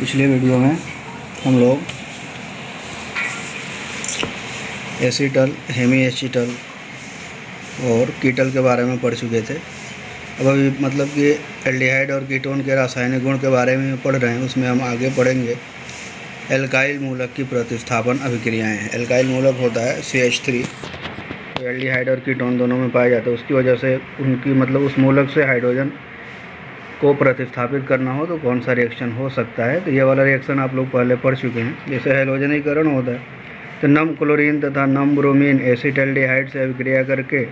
पिछले वीडियो में हम लोग एसीटल, हेमी एसीटल और कीटल के बारे में पढ़ चुके थे। अब अभी मतलब कि एल्डिहाइड और कीटोन के रासायनिक गुण के बारे में पढ़ रहे हैं। उसमें हम आगे पढ़ेंगे एल्काइल मूलक की प्रतिस्थापन अभिक्रियाएं हैं। एल्काइल मूलक होता है CH3, तो एल्डिहाइड और कीटोन दोनों में पाए जाते हैं। उसकी वजह से उनकी मतलब उस मूलक से हाइड्रोजन को प्रतिस्थापित करना हो तो कौन सा रिएक्शन हो सकता है। तो ये वाला रिएक्शन आप लोग पहले पढ़ चुके हैं। जैसे हैलोजनीकरण होता है तो नम क्लोरीन तथा नम ब्रोमीन एसिटल्डिहाइड से अभिक्रिया करके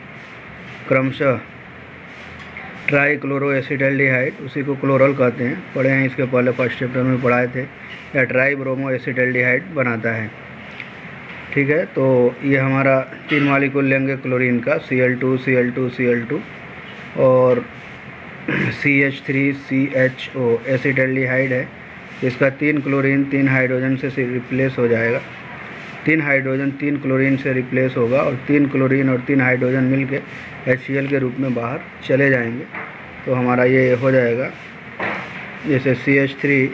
क्रमशः ट्राई क्लोरो एसिटल्डिहाइड, उसी को क्लोरल कहते हैं, पढ़े हैं इसके पहले फर्स्ट चैप्टर में पढ़ाए थे, या ट्राई ब्रोमो एसिटल्डिहाइड बनाता है। ठीक है, तो ये हमारा 3 मॉलिक्यूल लेंगे क्लोरीन का, Cl2 Cl2 Cl2 और CH3CHO एसिटल्डिहाइड है। इसका 3 क्लोरीन 3 हाइड्रोजन से रिप्लेस हो जाएगा। 3 हाइड्रोजन 3 क्लोरीन से रिप्लेस होगा और 3 क्लोरीन और 3 हाइड्रोजन मिलके HCl के रूप में बाहर चले जाएंगे। तो हमारा ये हो जाएगा जैसे CH3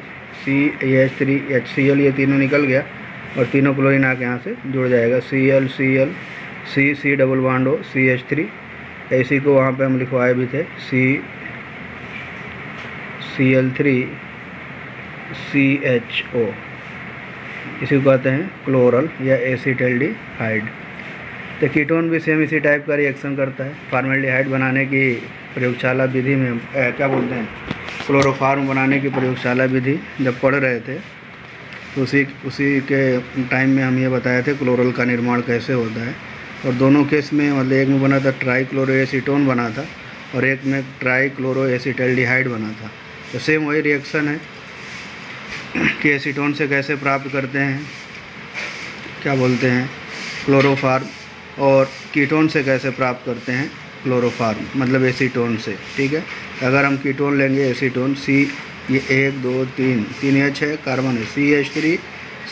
CH3 HCl, ये तीनों निकल गया और तीनों क्लोरीन आके यहाँ से जुड़ जाएगा। Cl Cl C double bond हो CH3, इसी को वहाँ पे हम लिखवाए भी थे Cl3 CHO, इसी को कहते हैं क्लोरल या एसिटल्डिहाइड। तो कीटोन भी सेम इसी टाइप का रिएक्शन करता है। फॉर्मेल्डिहाइड बनाने की प्रयोगशाला विधि में क्या बोलते हैं, क्लोरोफार्म बनाने की प्रयोगशाला विधि जब पढ़ रहे थे तो उसी के टाइम में हम ये बताए थे क्लोरल का निर्माण कैसे होता है। और दोनों केस में मतलब एक में बना था ट्राई क्लोरो एसीटोन बना था और एक में ट्राई क्लोरो एसिटल्डिहाइड बना था। तो सेम वही रिएक्शन है कि एसीटोन से कैसे प्राप्त करते हैं, क्या बोलते हैं, क्लोरोफार्म, और कीटोन से कैसे प्राप्त करते हैं क्लोरोफार्म, मतलब एसीटोन से। ठीक है, अगर हम कीटोन लेंगे एसीटोन, ये 1 2 3 H है, कार्बन है CH3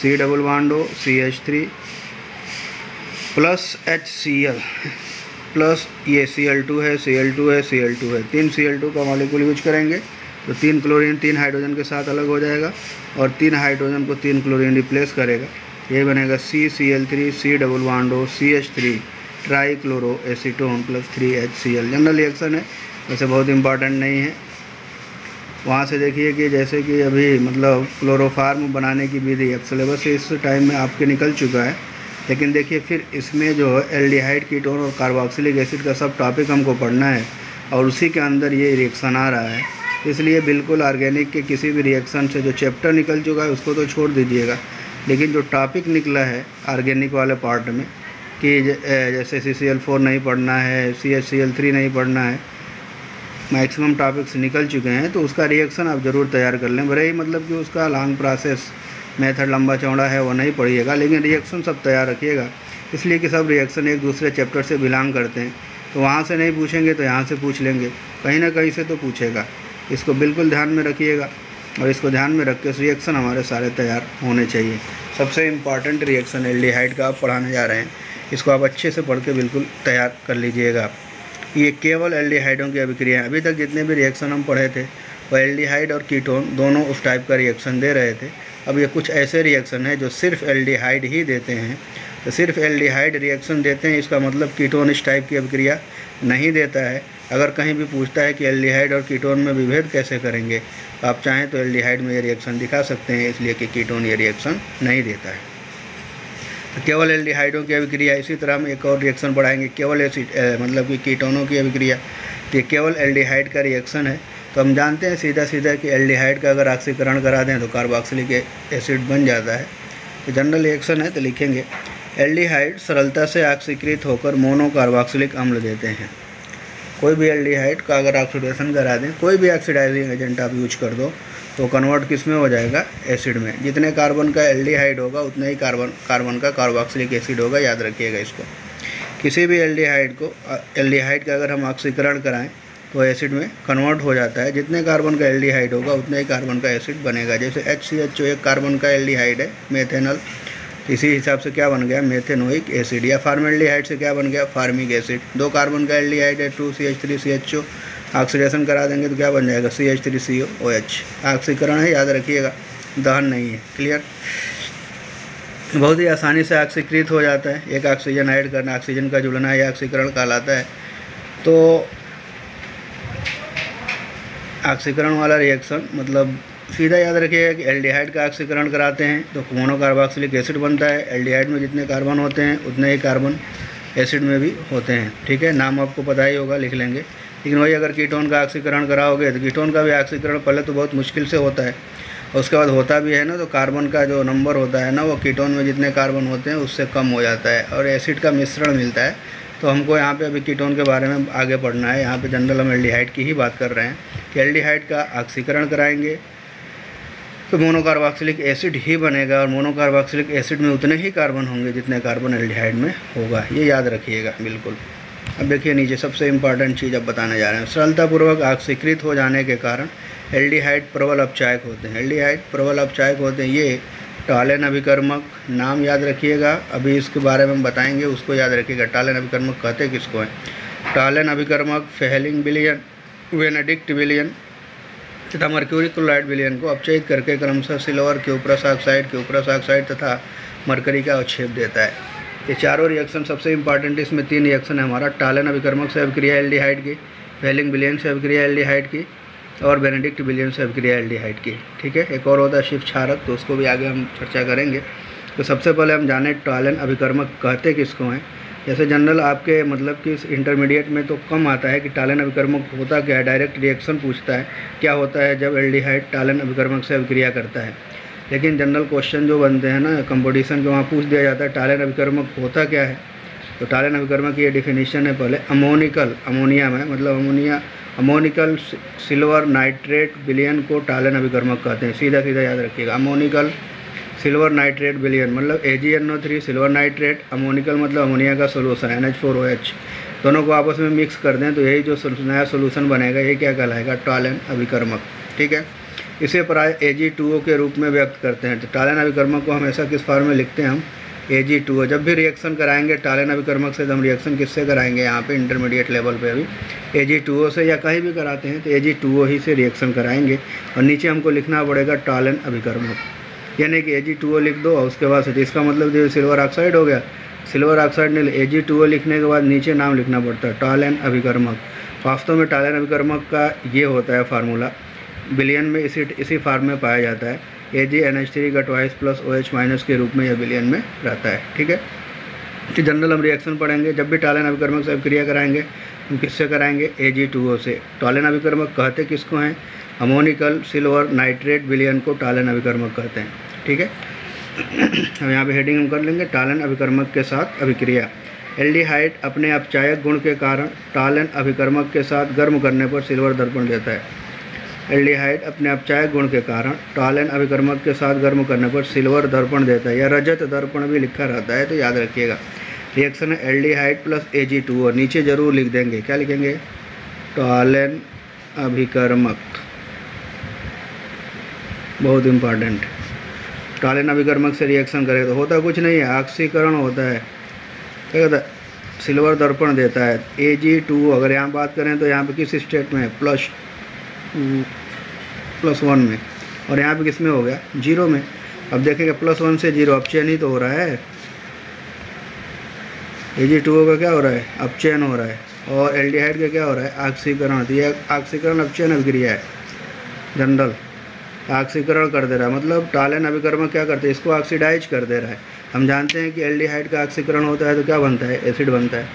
C डबल बॉन्ड हो CH3 प्लस HCl प्लस ये Cl2 है Cl2 है Cl2 है, 3 Cl2 का मॉलिक्यूल यूज करेंगे तो 3 क्लोरीन 3 हाइड्रोजन के साथ अलग हो जाएगा और 3 हाइड्रोजन को 3 क्लोरीन रिप्लेस करेगा। ये बनेगा CCl3 C डबल बॉन्ड हो CH3 try chloro acetone plus 3 HCl। General reaction है, वैसे बहुत इंपॉर्टेंट नहीं है। वहाँ से देखिए कि जैसे कि अभी मतलब क्लोरोफार्म बनाने की विधि अब सिलेबस इस टाइम में आपके निकल चुका है, लेकिन देखिए फिर इसमें जो है एल्डिहाइड, कीटोन और कार्बोक्सिलिक एसिड का सब टॉपिक हमको पढ़ना है और उसी के अंदर ये रिएक्शन आ रहा है। इसलिए बिल्कुल ऑर्गेनिक के किसी भी रिएक्शन से जो चैप्टर निकल चुका है उसको तो छोड़ दीजिएगा, लेकिन जो टॉपिक निकला है ऑर्गेनिक वाले पार्ट में कि जैसे CCl4 नहीं पढ़ना है, CHCl3 नहीं पढ़ना है, मैक्सिमम टॉपिक्स निकल चुके हैं, तो उसका रिएक्शन आप ज़रूर तैयार कर लें। भले ही मतलब कि उसका लॉन्ग प्रोसेस मेथड लंबा चौड़ा है वो नहीं पढ़िएगा, लेकिन रिएक्शन सब तैयार रखिएगा। इसलिए कि सब रिएक्शन एक दूसरे चैप्टर से बिलोंग करते हैं, तो वहाँ से नहीं पूछेंगे तो यहाँ से पूछ लेंगे, कहीं ना कहीं से तो पूछेगा। इसको बिल्कुल ध्यान में रखिएगा और इसको ध्यान में रख के रिएक्शन हमारे सारे तैयार होने चाहिए। सबसे इम्पॉर्टेंट रिएक्शन एल्डिहाइड का आप पढ़ाने जा रहे हैं, इसको आप अच्छे से पढ़ के बिल्कुल तैयार कर लीजिएगा। ये केवल एल्डिहाइडों की अभिक्रिया है। अभी तक जितने भी रिएक्शन हम पढ़े थे वो एल्डिहाइड और कीटोन दोनों उस टाइप का रिएक्शन दे रहे थे। अब ये कुछ ऐसे रिएक्शन है जो सिर्फ एल्डिहाइड ही देते हैं। तो सिर्फ एल्डिहाइड रिएक्शन देते हैं, इसका मतलब कीटोन इस टाइप की अभिक्रिया नहीं देता है। अगर कहीं भी पूछता है कि एल्डिहाइड और कीटोन में विभेद कैसे करेंगे, तो आप चाहें तो एल्डिहाइड में ये रिएक्शन दिखा सकते हैं, इसलिए कि कीटोन ये रिएक्शन नहीं देता है। तो केवल एल्डिहाइडों की अभिक्रिया। इसी तरह हम एक और रिएक्शन बढ़ाएंगे केवल मतलब कि कीटोनों की अभिक्रिया। तो ये केवल एल्डिहाइड का रिएक्शन है। तो हम जानते हैं सीधा सीधा कि एल्डिहाइड का अगर ऑक्सीकरण करा दें तो कार्बोक्सिलिक एसिड बन जाता है। तो जनरल रिएक्शन है, तो लिखेंगे एल्डिहाइड सरलता से ऑक्सीकृत होकर मोनो कार्बोक्सिलिक अम्ल देते हैं। कोई भी एल्डिहाइड का अगर ऑक्सीडेशन करा दें, कोई भी ऑक्सीडाइजिंग एजेंट आप यूज कर दो, तो कन्वर्ट किस में हो जाएगा, एसिड में। जितने कार्बन का एल्डिहाइड होगा उतना ही कार्बन का कार्बोक्सिलिक एसिड होगा, याद रखिएगा इसको। किसी भी एल्डिहाइड का अगर हम ऑक्सीकरण कराएं तो एसिड में कन्वर्ट हो जाता है। जितने कार्बन का एल्डिहाइड होगा उतना ही कार्बन का एसिड बनेगा। जैसे HCHO एक कार्बन का एल्डिहाइड है, मेथेनल, इसी हिसाब से क्या बन गया, मेथेनोइक एसिड। या फार्मेल्डिहाइड से क्या बन गया, फार्मिक एसिड। 2 कार्बन का एल्डिहाइड है 2CH3CHO, ऑक्सीडेशन करा देंगे तो क्या बन जाएगा, CH3COOH। ऑक्सीकरण है, याद रखिएगा। दहन नहीं है। क्लियर, बहुत ही आसानी से ऑक्सीकृत हो जाता है। एक ऑक्सीजन ऐड करना, ऑक्सीजन का जुड़ना यह ऑक्सीकरण कहलाता है। तो ऑक्सीकरण वाला रिएक्शन मतलब सीधा याद रखिएगा कि एल्डिहाइड का ऑक्सीकरण कराते हैं तो मोनोकार्बोक्सिलिक एसिड बनता है। एल्डिहाइड में जितने कार्बन होते हैं उतने ही कार्बन एसिड में भी होते हैं। ठीक है, नाम आपको पता ही होगा, लिख लेंगे। लेकिन वही अगर कीटोन का ऑक्सीकरण कराओगे तो कीटोन का भी ऑक्सीकरण पहले तो बहुत मुश्किल से होता है, और उसके बाद होता भी है ना, तो कार्बन का जो नंबर होता है ना वो कीटोन में जितने कार्बन होते हैं उससे कम हो जाता है और एसिड का मिश्रण मिलता है। तो हमको यहाँ पे अभी कीटोन के बारे में आगे पढ़ना है। यहाँ पे जनरल हम एल्डिहाइड की ही बात कर रहे हैं कि एल्डिहाइड का ऑक्सीकरण कराएंगे तो मोनोकार्बोक्सिलिक एसिड ही बनेगा, और मोनोकार्बोक्सिलिक एसिड में उतने ही कार्बन होंगे जितने कार्बन एल्डिहाइड में होगा। ये याद रखिएगा बिल्कुल। अब देखिए नीचे सबसे इम्पॉर्टेंट चीज़ अब बताने जा रहे हैं। सरलतापूर्वक ऑक्सीकृत हो जाने के कारण एल्डिहाइड प्रबल अपचायक होते हैं। एल्डिहाइड प्रबल अपचायक होते हैं। ये टालेन अभिकर्मक, नाम याद रखिएगा, अभी इसके बारे में हम बताएंगे, उसको याद रखिएगा। टालेन अभिकर्मक कहते किसको हैं? टालेन अभिकर्मक फेहलिंग विलयन, वेनेडिक्ट विलयन तथा मर्क्यूरी क्लोराइड विलयन को अपचयित करके क्रमशः सिल्वर, क्यूप्रस ऑक्साइड तथा मरकरी का अवक्षेप देता है। ये चारों रिएक्शन सबसे इंपॉर्टेंट, इसमें 3 रिएक्शन है हमारा। टालेन अभिकर्मक से अभिक्रिया एल्डिहाइड की, फेहलिंग विलयन से अभिक्रिया एल्डिहाइड की, और बेनेडिक्ट विलियन से अभिक्रिया एल्डिहाइड की। ठीक है, एक और होता है शिव क्षारक, तो उसको भी आगे हम चर्चा करेंगे। तो सबसे पहले हम जाने टालेन अभिकर्मक कहते किसको हैं। जैसे जनरल आपके मतलब कि इंटरमीडिएट में तो कम आता है कि टालेन अभिकर्मक होता क्या है, डायरेक्ट रिएक्शन पूछता है क्या होता है जब एल्डिहाइड टालेन अभिकर्मक से अभिक्रिया करता है। लेकिन जनरल क्वेश्चन जो बनते हैं ना कंपटीशन के, वहाँ पूछ दिया जाता है टालेन अभिकर्मक होता क्या है। तो टालेन अभिकर्मक की ये डिफिनीशन है पहले, अमोनिकल, अमोनिया में मतलब अमोनिकल सिल्वर नाइट्रेट विलयन को टालेन अभिकर्मक कहते हैं। सीधा सीधा याद रखिएगा, अमोनिकल सिल्वर नाइट्रेट विलयन मतलब AgNO3 सिल्वर नाइट्रेट, अमोनिकल मतलब अमोनिया का सोल्यूशन NH4OH, दोनों को आपस में मिक्स कर दें तो यही जो नया सोल्यूशन बनेगा ये क्या कहलाएगा, टालेन अभिकर्मक। ठीक है, इसे प्राय Ag2O के रूप में व्यक्त करते हैं। तो टालेन अभिकर्मक को हमेशा किस फॉर्म में लिखते हैं हम, Ag2O। जब भी रिएक्शन कराएंगे टालेन अभिकर्मक से, तो हम रिएक्शन किससे कराएंगे यहाँ पे इंटरमीडिएट लेवल पे अभी Ag2O से, या कहीं भी कराते हैं तो Ag2O ही से रिएक्शन कराएंगे। और नीचे हमको लिखना पड़ेगा टालेन अभिकर्मक, यानी कि Ag2O लिख दो और उसके बाद से, इसका मतलब ये सिल्वर ऑक्साइड हो गया, सिल्वर ऑक्साइड ने Ag2O लिखने के बाद नीचे नाम लिखना पड़ता है टालेन अभिकर्मक। वास्तव में टालेन अभिकर्मक का ये होता है फार्मूला, विलयन में इसी फार्म में पाया जाता है। AgNH3 का ट्वाइस प्लस OH- के रूप में यह विलयन में रहता है। ठीक है, तो जनरल हम रिएक्शन पढ़ेंगे। जब भी टालेन अभिकर्मक से अभिक्रिया कराएंगे हम किससे कराएंगे, Ag2O से। टालेन अभिकर्मक कहते किसको हैं, अमोनिकल सिल्वर नाइट्रेट विलयन को टालेन अभिकर्मक कहते हैं। ठीक है, हम यहाँ पे हेडिंग हम कर लेंगे, टालेन अभिकर्मक के साथ अभिक्रिया। एल्डिहाइड अपने अपचायक गुण के कारण टालेन अभिकर्मक के साथ गर्म करने पर सिल्वर दर्पण देता है। एल्डिहाइड अपने अपचायक गुण के कारण टालेन अभिकर्मक के साथ गर्म करने पर सिल्वर दर्पण देता है, या रजत दर्पण भी लिखा रहता है, तो याद रखिएगा। रिएक्शन है एल्डिहाइड प्लस Ag2O, नीचे जरूर लिख देंगे, क्या लिखेंगे, टालेन अभिकर्मक, बहुत इम्पॉर्टेंट। टालेन अभिकर्मक से रिएक्शन करे तो होता कुछ नहीं है, ऑक्सीकरण होता है, क्या कहता है, सिल्वर दर्पण देता है। Ag2O अगर यहाँ बात करें तो यहाँ पे किस स्टेट में है, +1 में, और यहाँ पे किस में हो गया, 0 में। अब देखेंगे +1 से 0 अपचयन ही तो हो रहा है, Ag2O का क्या हो रहा है, अपचयन हो रहा है, और एल्डिहाइड का क्या हो रहा है, ऑक्सीकरण। तो ये ऑक्सीकरण अपचयन अभिक्रिया है, जनरल ऑक्सीकरण कर दे रहा है, मतलब टालेन अभिकर्मक क्या करते हैं, इसको ऑक्सीडाइज कर दे रहा है। हम जानते हैं कि एल्डिहाइड का ऑक्सीकरण होता है तो क्या बनता है, एसिड बनता है,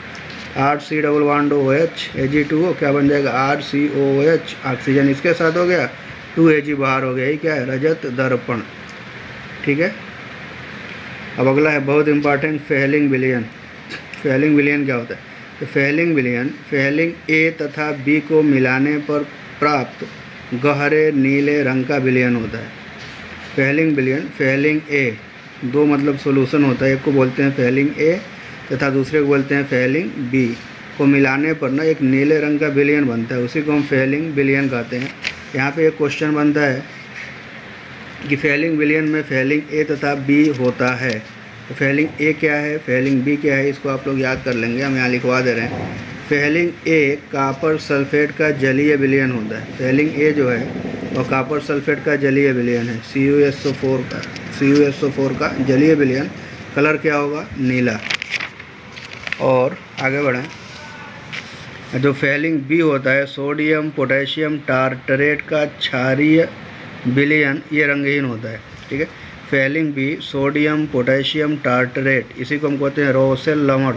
RC≡OH, Ag2O क्या बन जाएगा, RCOOH, ऑक्सीजन इसके साथ हो गया, 2Ag बाहर हो गया, ये क्या है, रजत दर्पण। ठीक है, अब अगला है बहुत इंपॉर्टेंट, फेहलिंग विलयन। फेहलिंग विलयन क्या होता है, तो फेहलिंग विलयन फेहलिंग A तथा B को मिलाने पर प्राप्त गहरे नीले रंग का विलयन होता है। फेहलिंग विलयन, फेहलिंग A, दो मतलब सोल्यूशन होता है, एक को बोलते हैं फेहलिंग A तथा दूसरे को बोलते हैं फेहलिंग B, को मिलाने पर ना एक नीले रंग का विलयन बनता है, उसी को हम फेहलिंग विलयन कहते हैं। यहाँ पे एक क्वेश्चन बनता है कि फेहलिंग विलयन में फेहलिंग A तथा B होता है, तो फेहलिंग A क्या है, फेहलिंग B क्या है, इसको आप लोग याद कर लेंगे, हम यहाँ लिखवा दे रहे हैं। फेहलिंग A कॉपर सल्फेट का जलीय विलयन होता है। फेहलिंग A जो है और कॉपर सल्फेट का जलीय विलयन है CuSO4 का जलीय विलयन। कलर क्या होगा? नीला। और आगे बढ़ें, जो फेलिंग बी होता है सोडियम पोटेशियम टार्टरेट का क्षारीय विलयन, ये रंगहीन होता है। ठीक है, Fehling B sodium potassium tartrate, इसी को हम कहते हैं रोसेल लवण।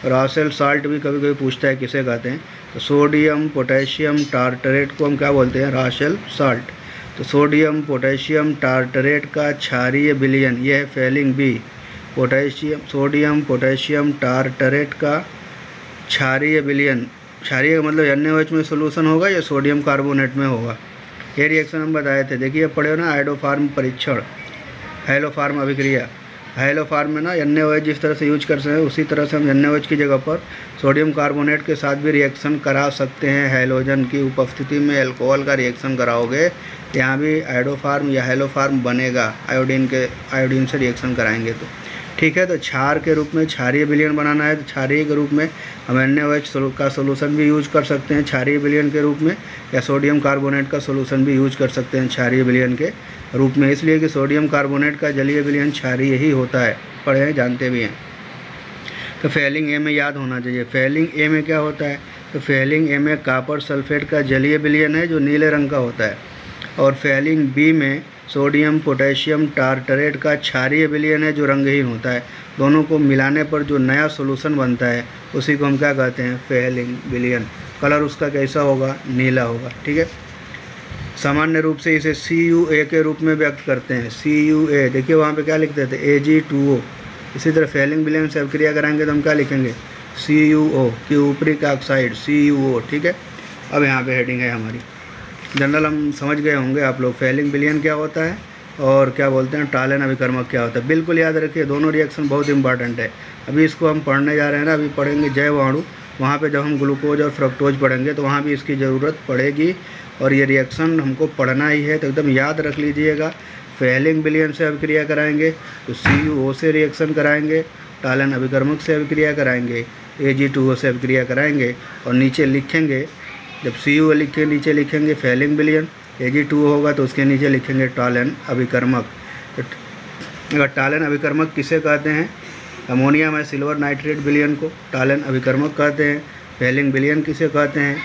रोसेल साल्ट भी कभी कभी पूछता है किसे कहते हैं, तो सोडियम पोटेशियम टार्टरेट को हम क्या बोलते हैं? Rochelle salt. तो सोडियम पोटेशियम टार्टरेट का क्षारीय विलयन, यह है Fehling B. Sodium potassium tartrate का क्षारीय विलयन, क्षारीय का मतलब NaOH में सोल्यूशन होगा या सोडियम कार्बोनेट में होगा। ये रिएक्शन हम बताए थे, देखिए पढ़े हो ना, हाइड्रोफार्म परीक्षण, हाइलोफार्म अभिक्रिया। हाइलोफार्म में ना NaOH जिस तरह से यूज कर सकते हैं, उसी तरह से हम NaOH की जगह पर सोडियम कार्बोनेट के साथ भी रिएक्शन करा सकते हैं। हैलोजन की उपस्थिति में एल्कोहल का रिएक्शन कराओगे, यहाँ भी हाइड्रोफार्म या हाइलोफार्म बनेगा। आयोडीन से रिएक्शन कराएंगे तो ठीक है। तो क्षार के रूप में क्षारीय विलयन बनाना है, तो क्षारीय के रूप में हम NaOH का सोल्यूशन भी यूज कर सकते हैं क्षारीय विलयन के रूप में, या सोडियम कार्बोनेट का सोल्यूशन भी यूज कर सकते हैं क्षारीय विलयन के रूप में, इसलिए कि सोडियम कार्बोनेट का जलीय विलयन क्षारीय ही होता है, पढ़े हैं, जानते भी हैं। तो फेलिंग ए में याद होना चाहिए। फेलिंग ए में क्या होता है? तो फेलिंग ए में कॉपर सल्फेट का जलीय विलयन है जो नीले रंग का होता है, और फेलिंग बी में सोडियम पोटेशियम टार्टरेट का क्षारीय विलयन है जो रंगहीन होता है। दोनों को मिलाने पर जो नया सॉल्यूशन बनता है उसी को हम क्या कहते हैं? फेलिंग विलयन। कलर उसका कैसा होगा? नीला होगा। ठीक है, सामान्य रूप से इसे CuA के रूप में व्यक्त करते हैं। CuA, देखिए वहाँ पे क्या लिखते थे? Ag2O। इसी तरह फेलिंग विलयन से अभिक्रिया कराएंगे तो हम क्या लिखेंगे? CuO की ऊपरी ऑक्साइड CuO। ठीक है, अब यहाँ पे हेडिंग है हमारी, जनरल हम समझ गए होंगे आप लोग। फेलिंग विलयन क्या होता है और क्या बोलते हैं टालन अभिकर्मक क्या होता है, बिल्कुल याद रखिए। दोनों रिएक्शन बहुत इंपॉर्टेंट है। अभी इसको हम पढ़ने जा रहे हैं ना, अभी पढ़ेंगे जैवाणु, वहाँ पे जब हम ग्लूकोज और फ्रक्टोज पढ़ेंगे तो वहाँ भी इसकी ज़रूरत पड़ेगी, और ये रिएक्शन हमको पढ़ना ही है, तो एकदम याद रख लीजिएगा। फेलिंग विलयन से अभिक्रिया कराएंगे तो CuO से रिएक्शन कराएंगे, टालन अभिकर्मक से अभिक्रिया कराएंगे, Ag2O से अभिक्रिया कराएंगे, और नीचे लिखेंगे, जब CuO लिखे नीचे लिखेंगे फेलिंग विलयन, Ag2O होगा तो उसके नीचे लिखेंगे टालन अभिकर्मक। अगर टालन अभिकर्मक किसे कहते हैं? अमोनिया में सिल्वर नाइट्रेट विलयन को टालन अभिकर्मक कहते हैं। फेलिंग विलयन किसे कहते हैं?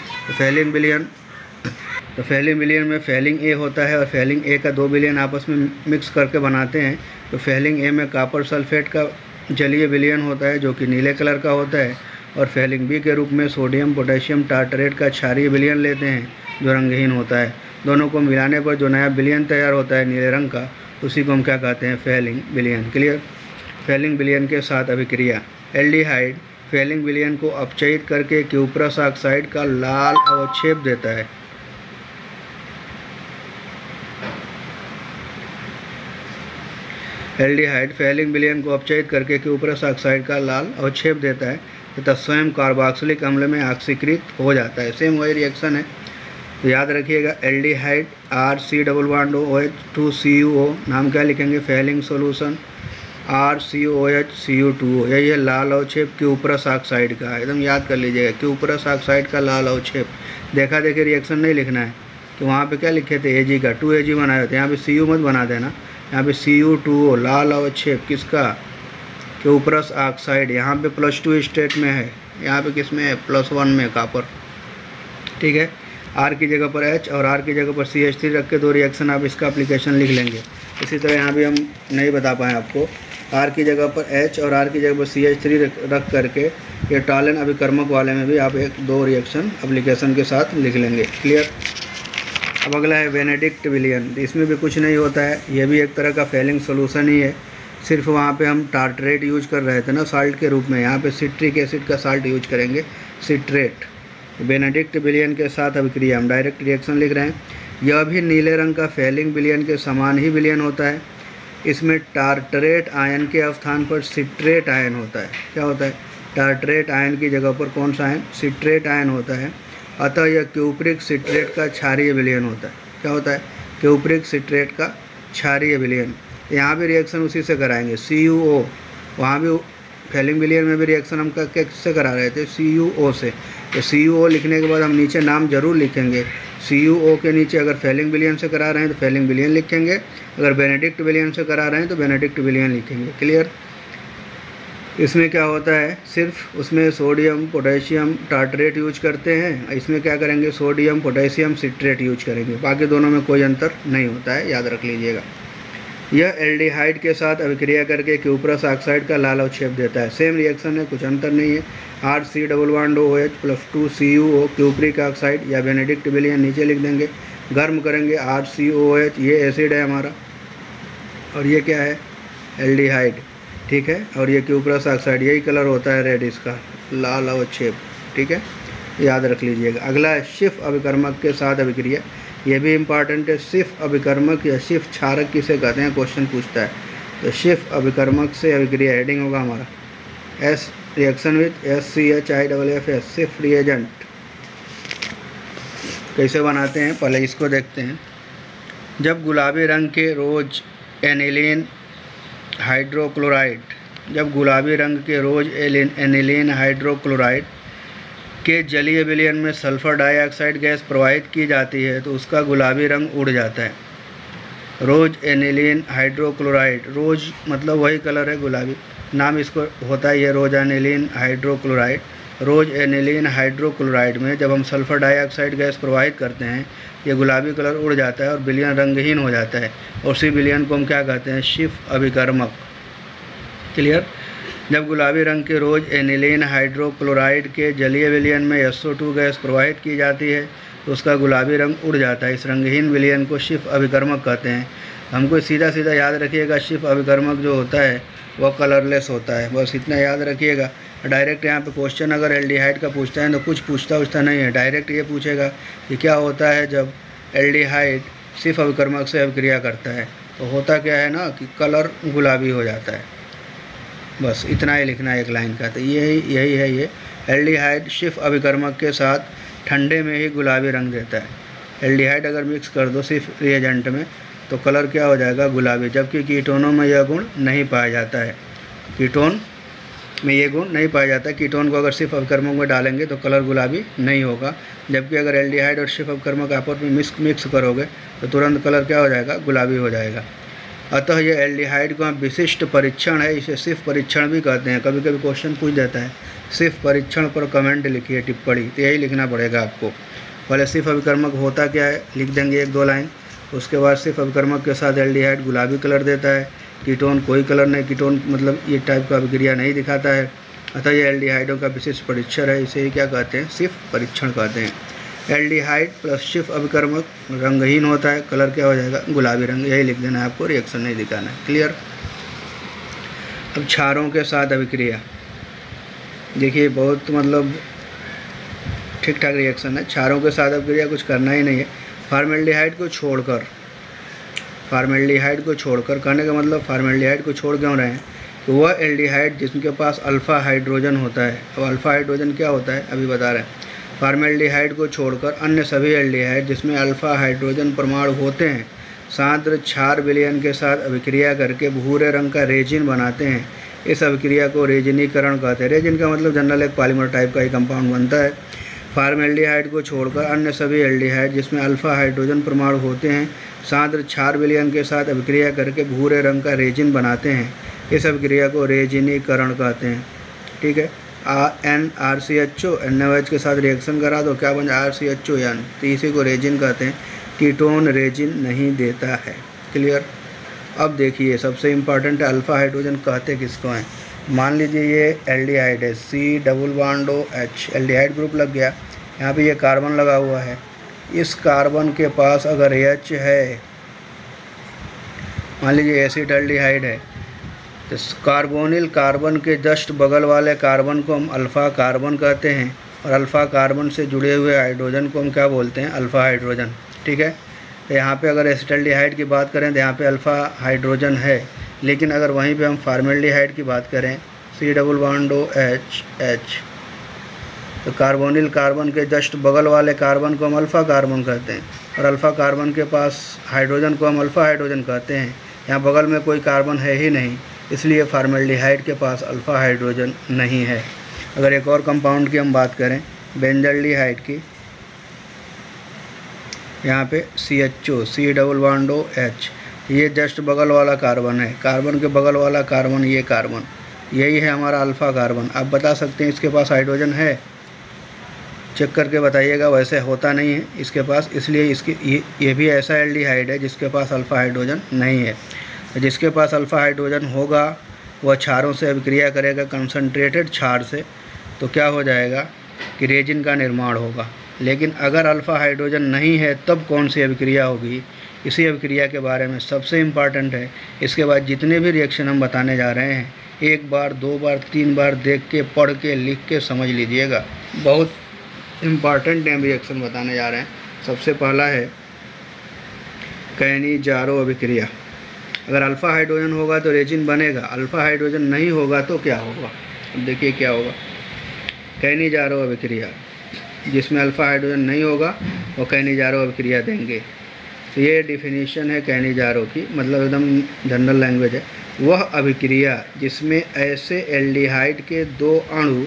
तो फेलिंग विलयन में फेलिंग ए होता है, और फेलिंग ए का 2 विलयन आपस में मिक्स करके बनाते हैं। तो फेलिंग ए में कॉपर सल्फेट का जलीय विलयन होता है जो कि नीले कलर का होता है, और फेलिंग बी के रूप में सोडियम पोटेशियम टार्टरेट का क्षारीय विलयन लेते हैं जो रंगहीन होता है। दोनों को मिलाने पर जो नया विलयन तैयार होता है नीले रंग का, उसी को हम क्या कहते हैं? फेलिंग विलयन। क्लियर? फेलिंग विलयन के साथ अभिक्रिया। एल्डिहाइड फेलिंग विलयन को अपचयित करके क्यूप्रस ऑक्साइड का लाल अवक्षेप देता है। एल्डिहाइड फेलिंग विलयन को अपचयित करके क्यूप्रस ऑक्साइड का लाल अवक्षेप देता है तथा स्वयं कार्बोक्सिलिक अम्ल में ऑक्सीकृत हो जाता है। सेम वही रिएक्शन है, तो याद रखिएगा। एल्डिहाइड RC=OH2CuO, नाम क्या लिखेंगे? Fehling solution RCOH Cu2O। यही है लाल अवक्षेप क्यूप्रस ऑक्साइड का, एकदम याद कर लीजिएगा। क्यूप्रस ऑक्साइड का लाल अवक्षेप। देखा देखिए रिएक्शन नहीं लिखना है, तो वहाँ पे क्या लिखे थे? Ag का 2Ag बनाए थे, यहाँ पे Cu मत बना देना। यहाँ पे Cu2O लाल अवक्षेप किसका? Cuprous oxide. यहाँ पे +2 स्टेट में है, यहाँ पे किस में है? +1 में, कॉपर। ठीक है, R की जगह पर H और R की जगह पर CH3 रख के 2 रिएक्शन आप इसका एप्लीकेशन लिख लेंगे। इसी तरह यहाँ भी हम नहीं बता पाएँ आपको, R की जगह पर H और R की जगह पर CH3 रख करके ये टालन अभिकर्मक वाले में भी आप 1-2 रिएक्शन एप्लीकेशन के साथ लिख लेंगे। क्लियर? अब अगला है बेनेडिक्ट विलयन। इसमें भी कुछ नहीं होता है, ये भी एक तरह का फेलिंग सोल्यूशन ही है। सिर्फ वहाँ पे हम टार्टरेट यूज कर रहे थे ना साल्ट के रूप में, यहाँ पे सिट्रिक एसिड का साल्ट यूज करेंगे, सिट्रेट। बेनेडिक्ट विलयन के साथ अभिक्रिया, हम डायरेक्ट रिएक्शन लिख रहे हैं। यह भी नीले रंग का फेलिंग विलयन के समान ही विलयन होता है। इसमें टार्टरेट आयन के स्थान पर सिट्रेट आयन होता है। क्या होता है? टार्टरेट आयन की जगह पर कौन सा आयन? सिट्रेट आयन होता है। अतः यह क्यूप्रिक सिट्रेट का क्षारीय विलयन होता है। क्या होता है? क्यूप्रिक सिट्रेट का क्षारीय विलयन। यहाँ भी रिएक्शन उसी से कराएंगे, CuO। वहाँ भी फेलिंग विलयन में भी रिएक्शन हम किससे करा रहे थे? CuO से। तो CuO लिखने के बाद हम नीचे नाम जरूर लिखेंगे, CuO के नीचे अगर फेलिंग विलियन से करा रहे हैं तो फेलिंग विलियन लिखेंगे, अगर बेनेडिक्ट विलियन से करा रहे हैं तो बेनेडिक्ट विलियन लिखेंगे। क्लियर। इसमें क्या होता है, सिर्फ उसमें सोडियम पोटेशियम टार्टरेट यूज करते हैं, इसमें क्या करेंगे सोडियम पोटेशियम सिट्रेट यूज करेंगे, बाकी दोनों में कोई अंतर नहीं होता है, याद रख लीजिएगा। यह एल्डिहाइड के साथ अभिक्रिया करके क्यूप्रस ऑक्साइड का लाल अवक्षेप देता है। सेम रिएक्शन है, कुछ अंतर नहीं है। RC+OH + 2CuO क्यूप्रिक ऑक्साइड या बेनेडिक्ट विलियन नीचे लिख देंगे। गर्म करेंगे RCOH, ये एसिड है हमारा और ये क्या है एल्डिहाइड, ठीक है। और ये क्यूप्रस ऑक्साइड, यही कलर होता है रेड इसका, लाल अवक्षेप, ठीक है, याद रख लीजिएगा। अगला है शिफ अभिकर्मक के साथ अभिक्रिया, ये भी इम्पॉर्टेंट है। शिफ अभिकर्मक या शिफ क्षारक किसे कहते हैं, क्वेश्चन पूछता है। तो शिफ अभिकर्मक से अभिक्रिया हेडिंग होगा हमारा S reaction with SCHIFF Schiff reagent. कैसे बनाते हैं पहले इसको देखते हैं। जब गुलाबी रंग के रोज एनिलीन हाइड्रोक्लोराइड, जब गुलाबी रंग के रोज एनिलीन हाइड्रोक्लोराइड के जलीय विलयन में सल्फर डाइऑक्साइड गैस प्रवाहित की जाती है तो उसका गुलाबी रंग उड़ जाता है। रोज एनिलीन हाइड्रोक्लोराइड, रोज मतलब वही कलर है गुलाबी, नाम इसको होता है ये रोज एनिलीन हाइड्रोक्लोराइड। रोज एनिलीन हाइड्रोक्लोराइड में जब हम सल्फर डाइऑक्साइड गैस प्रवाहित करते हैं ये गुलाबी कलर उड़ जाता है और विलयन रंगहीन हो जाता है, और उसी विलयन को हम क्या कहते हैं, शिफ अभिकर्मक। क्लियर। जब गुलाबी रंग के रोज एनिलीन हाइड्रोक्लोराइड के जलीय विलयन में SO2 गैस प्रवाहित की जाती है तो उसका गुलाबी रंग उड़ जाता है। इस रंगहीन विलयन को शिफ अभिकर्मक कहते हैं। हमको सीधा सीधा याद रखिएगा, शिफ अभिकर्मक जो होता है वह कलरलेस होता है, बस इतना याद रखिएगा। डायरेक्ट यहाँ पे क्वेश्चन अगर एल्डिहाइड का पूछता है तो कुछ पूछता नहीं है, डायरेक्ट ये पूछेगा कि क्या होता है जब एल्डिहाइड शिफ अभिकर्मक से अभिक्रिया करता है, तो होता क्या है ना कि कलर गुलाबी हो जाता है, बस इतना ही लिखना है एक लाइन का। तो यही है ये एल्डिहाइड शिफ अभिकर्मक के साथ ठंडे में ही गुलाबी रंग देता है। एल्डिहाइड अगर मिक्स कर दो शिफ रिएजेंट में तो कलर क्या हो जाएगा गुलाबी, जबकि कीटोनों में यह गुण नहीं पाया जाता है। कीटोन में ये गुण नहीं पाया जाता है। कीटोन को अगर शिफ अभिकर्मक में डालेंगे तो कलर गुलाबी नहीं होगा, जबकि अगर एल्डिहाइड और शिफ अभिकर्मक आपस में मिक्स करोगे तो तुरंत कलर क्या हो जाएगा, गुलाबी हो जाएगा। अतः यह एल्डिहाइड का विशिष्ट परीक्षण है, इसे शिफ परीक्षण भी कहते हैं। कभी कभी क्वेश्चन पूछ देता है शिफ परीक्षण पर कमेंट लिखिए, टिप्पणी, तो यही लिखना पड़ेगा आपको। पहले शिफ अभिकर्मक होता क्या है लिख देंगे 1-2 लाइन, उसके बाद शिफ अभिकर्मक के साथ एल्डिहाइड गुलाबी कलर देता है, कीटोन कोई कलर नहीं, कीटोन मतलब ये टाइप का अभिक्रिया नहीं दिखाता है। अतः यह एल्डिहाइडों का विशिष्ट परीक्षण है, इसे ही क्या कहते हैं, शिफ परीक्षण कहते हैं। एल्डिहाइड प्लस शिफ अभिकर्मक रंगहीन होता है, कलर क्या हो जाएगा, गुलाबी रंग, यही लिख देना है आपको, रिएक्शन नहीं दिखाना है। क्लियर। अब क्षारों के साथ अभिक्रिया देखिए, बहुत मतलब ठीक ठाक रिएक्शन है। क्षारों के साथ अभिक्रिया कुछ करना ही नहीं है। फॉर्मेल्डिहाइड को छोड़कर, फॉर्मेल्डिहाइड को छोड़कर कहने का मतलब फॉर्मेल्डिहाइड को छोड़ क्यों रहे हैं, तो वह एल्डिहाइड जिसके पास अल्फ़ा हाइड्रोजन होता है। अब अल्फ़ा हाइड्रोजन क्या होता है अभी बता रहे हैं। फॉर्मेल्डिहाइड को छोड़कर अन्य सभी एल्डिहाइड जिसमें अल्फ़ा हाइड्रोजन परमाणु होते हैं सांद्र क्षार विलयन के साथ अभिक्रिया करके भूरे रंग का रेजिन बनाते हैं। इस अभिक्रिया को रेजिनीकरण कहते हैं। रेजिन का मतलब जनरल एक पॉलीमर टाइप का ही कंपाउंड बनता है। फॉर्मेल्डिहाइड को छोड़कर अन्य सभी एल्डिहाइड जिसमें अल्फ़ा हाइड्रोजन परमाणु होते हैं सांद्र क्षार विलयन के साथ अभिक्रिया करके भूरे रंग का रेजिन बनाते हैं। इस अभिक्रिया को रेजिनीकरण कहते हैं। ठीक है। NRCHO NaOH के साथ रिएक्शन करा दो, क्या बन जाए RCHON, तो इसी को रेजिन कहते हैं। कीटोन रेजिन नहीं देता है। क्लियर। अब देखिए सबसे इम्पॉर्टेंट है अल्फ़ा हाइड्रोजन कहते किसको हैं। मान लीजिए ये एल्डिहाइड है, C+OH एल्डिहाइड ग्रुप लग गया, यहाँ पे ये कार्बन लगा हुआ है। इस कार्बन के पास अगर H है, मान लीजिए एसिड एल्डिहाइड है, तो कार्बोनिल कार्बन के जस्ट बगल वाले कार्बन को हम अल्फ़ा कार्बन कहते हैं, और अल्फ़ा कार्बन से जुड़े हुए हाइड्रोजन को हम क्या बोलते हैं, अल्फ़ा हाइड्रोजन। ठीक है। तो यहाँ पे अगर एसिटाल्डिहाइड की बात करें तो यहाँ पे अल्फ़ा हाइड्रोजन है, लेकिन अगर वहीं पे हम फॉर्मेल्डिहाइड की बात करें C+OH, तो कार्बोनिल कार्बन के जस्ट बगल वाले कार्बन को हम अल्फ़ा कार्बन कहते हैं, और अल्फ़ा कार्बन के पास हाइड्रोजन को हम अल्फ़ा हाइड्रोजन कहते हैं। यहाँ बगल में कोई कार्बन है ही नहीं, इसलिए फॉर्मेल्डिहाइड के पास अल्फ़ा हाइड्रोजन नहीं है। अगर एक और कंपाउंड की हम बात करें बेंजल्डिहाइड की, यहाँ पे CHO, C double bond O H, ये जस्ट बगल वाला कार्बन है, कार्बन के बगल वाला कार्बन, ये कार्बन, यही है हमारा अल्फ़ा कार्बन। आप बता सकते हैं इसके पास हाइड्रोजन है, चेक करके बताइएगा। वैसे होता नहीं है इसके पास, इसलिए इसकी ये भी ऐसा एल्डिहाइड है जिसके पास अल्फ़ा हाइड्रोजन नहीं है। तो जिसके पास अल्फ़ा हाइड्रोजन होगा वह क्षारों से अभिक्रिया करेगा, कंसनट्रेटेड क्षार से, तो क्या हो जाएगा कि रेजिन का निर्माण होगा। लेकिन अगर अल्फ़ा हाइड्रोजन नहीं है तब कौन सी अभिक्रिया होगी, इसी अभिक्रिया के बारे में सबसे इम्पॉर्टेंट है। इसके बाद जितने भी रिएक्शन हम बताने जा रहे हैं, एक बार, दो बार, तीन बार देख के, पढ़ के, लिख के समझ लीजिएगा। बहुत इम्पॉर्टेंट हम रिएक्शन बताने जा रहे हैं। सबसे पहला है कैनिजारो अभिक्रिया। अगर अल्फ़ा हाइड्रोजन होगा तो रेजिन बनेगा, अल्फ़ा हाइड्रोजन नहीं होगा तो क्या होगा। अब देखिए क्या होगा। कैनिजारो अभिक्रिया, जिसमें अल्फ़ा हाइड्रोजन नहीं होगा वो कैनिजारो अभिक्रिया देंगे। तो ये डिफिनीशन है कैनिजारो की, मतलब एकदम जनरल लैंग्वेज है। वह अभिक्रिया जिसमें ऐसे एल्डिहाइड के दो अणु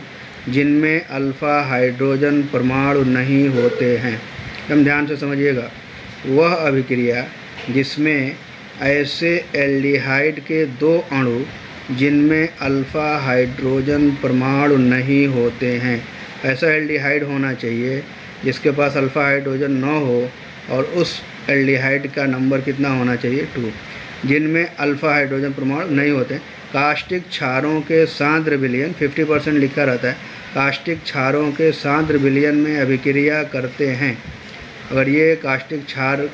जिनमें अल्फ़ा हाइड्रोजन परमाणु नहीं होते हैं, एकदम ध्यान से समझिएगा। वह अभिक्रिया जिसमें ऐसे एल्डिहाइड के दो अणु जिनमें अल्फ़ा हाइड्रोजन परमाणु नहीं होते हैं, ऐसा एल्डिहाइड होना चाहिए जिसके पास अल्फ़ा हाइड्रोजन न हो, और उस एल्डिहाइड का नंबर कितना होना चाहिए 2, जिनमें अल्फ़ा हाइड्रोजन परमाणु नहीं होते। कास्टिक क्षारों के सांद्र विलयन 50% लिखा रहता है, कास्टिक क्षारों के सांद्र विलयन में अभिक्रिया करते हैं। अगर ये कास्टिक क्षार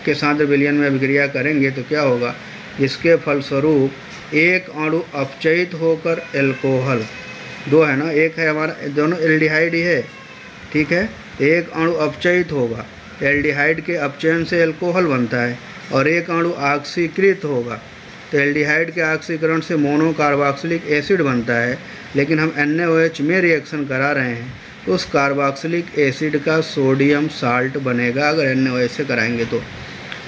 के सांद्र विलयन में अभिक्रिया करेंगे तो क्या होगा, जिसके फलस्वरूप एक अणु अपचयित होकर एल्कोहल, दो है ना, एक है हमारा, दोनों एल्डिहाइड ही है, ठीक है। एक अणु अपचयित होगा, एल्डिहाइड के अपचयन से एल्कोहल बनता है, और एक अणु ऑक्सीकृत होगा तो एल्डिहाइड के ऑक्सीकरण से मोनोकार्बोक्सिलिक एसिड बनता है। लेकिन हम NaOH में रिएक्शन करा रहे हैं तो उस कार्बोक्सिलिक एसिड का सोडियम साल्ट बनेगा अगर NaOH से कराएंगे तो,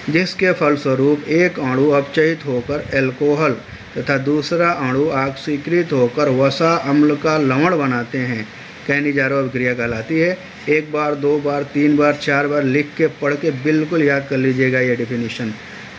जिसके फलस्वरूप एक अणु अपचयित होकर एल्कोहल तथा दूसरा अणु ऑक्सीकृत होकर वसा अम्ल का लवण बनाते हैं। कैनिजारो अभिक्रिया कहलाती है। एक बार, दो बार, तीन बार, चार बार लिख के, पढ़ के बिल्कुल याद कर लीजिएगा ये डिफिनीशन।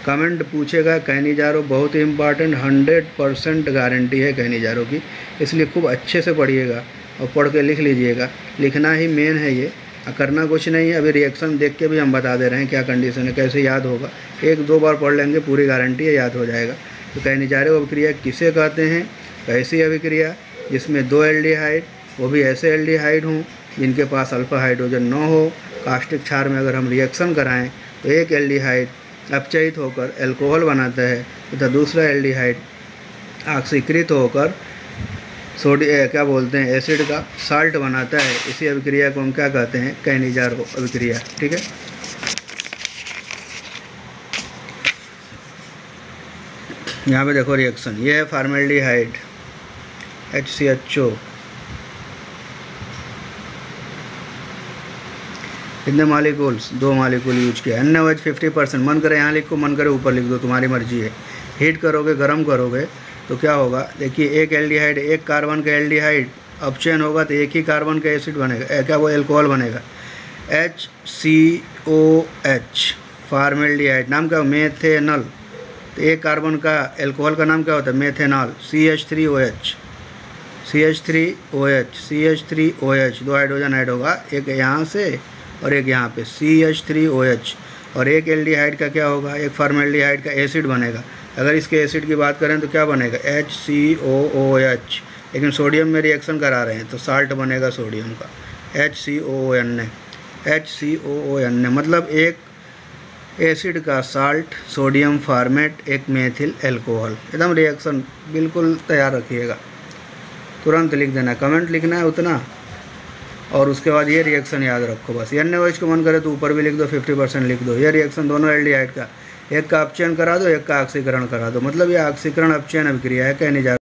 कमेंट पूछेगा कैनिजारो, बहुत ही इम्पॉर्टेंट, 100% गारंटी है कैनिजारो की, इसलिए खूब अच्छे से पढ़िएगा और पढ़ के लिख लीजिएगा। लिखना ही मेन है ये, करना कुछ नहीं है। अभी रिएक्शन देख के भी हम बता दे रहे हैं क्या कंडीशन है, कैसे याद होगा। एक दो बार पढ़ लेंगे, पूरी गारंटी है याद हो जाएगा। तो कैनिजारो अभिक्रिया किसे कहते हैं, ऐसी अभिक्रिया जिसमें दो एल्डिहाइड, वो भी ऐसे एल्डिहाइड हों जिनके पास अल्फ़ा हाइड्रोजन न हो। कास्टिक क्षार में अगर हम रिएक्शन कराएं तो एक एल्डिहाइड अपचयित होकर एल्कोहल बनाता है तथा दूसरा एल्डिहाइड ऑक्सीकृत होकर क्या बोलते हैं, एसिड का साल्ट बनाता है। इसी अभिक्रिया को हम क्या कहते हैं, कैनिजारो अभिक्रिया, ठीक है। यहाँ पे देखो रिएक्शन, ये है फॉर्मेल्डिहाइड HCHO, कितने मालिक्यूल्स, 2 मालिक्यूल यूज किया। NaOH 50%, मन करे यहाँ लिखो, मन करे ऊपर लिख दो, तुम्हारी मर्जी है। हीट करोगे, गर्म करोगे तो क्या होगा, देखिए एक एल्डिहाइड, एक कार्बन का एल्डिहाइड अपचयन होगा तो एक ही कार्बन का एसिड बनेगा, क्या वो एल्कोहल बनेगा, HCOH, फॉर्मेल्डिहाइड, नाम क्या, मेथेनल। तो एक कार्बन का एल्कोहल का नाम क्या होता है, methanol. CH3OH, CH3OH, 2 hydrogen add होगा, एक यहाँ से और एक यहाँ पे, CH3OH। और एक एल्डिहाइड का क्या होगा, एक फॉर्मेल्डिहाइड का एसिड बनेगा। अगर इसके एसिड की बात करें तो क्या बनेगा, HCOOH। लेकिन सोडियम में रिएक्शन करा रहे हैं तो साल्ट बनेगा सोडियम का, HCOON, मतलब एक एसिड का साल्ट, सोडियम फॉर्मेट, एक मेथिल एल्कोहल। एकदम रिएक्शन बिल्कुल तैयार रखिएगा, तुरंत लिख देना, कमेंट लिखना है उतना, और उसके बाद ये रिएक्शन याद रखो बस। NaOH को मन करे तो ऊपर भी लिख दो, 50% लिख दो। ये रिएक्शन दोनों एल्डिहाइड का, एक का अपचयन करा दो, एक का ऑक्सीकरण करा दो, मतलब ये ऑक्सीकरण अपचयन अभिक्रिया है कैनिजारो।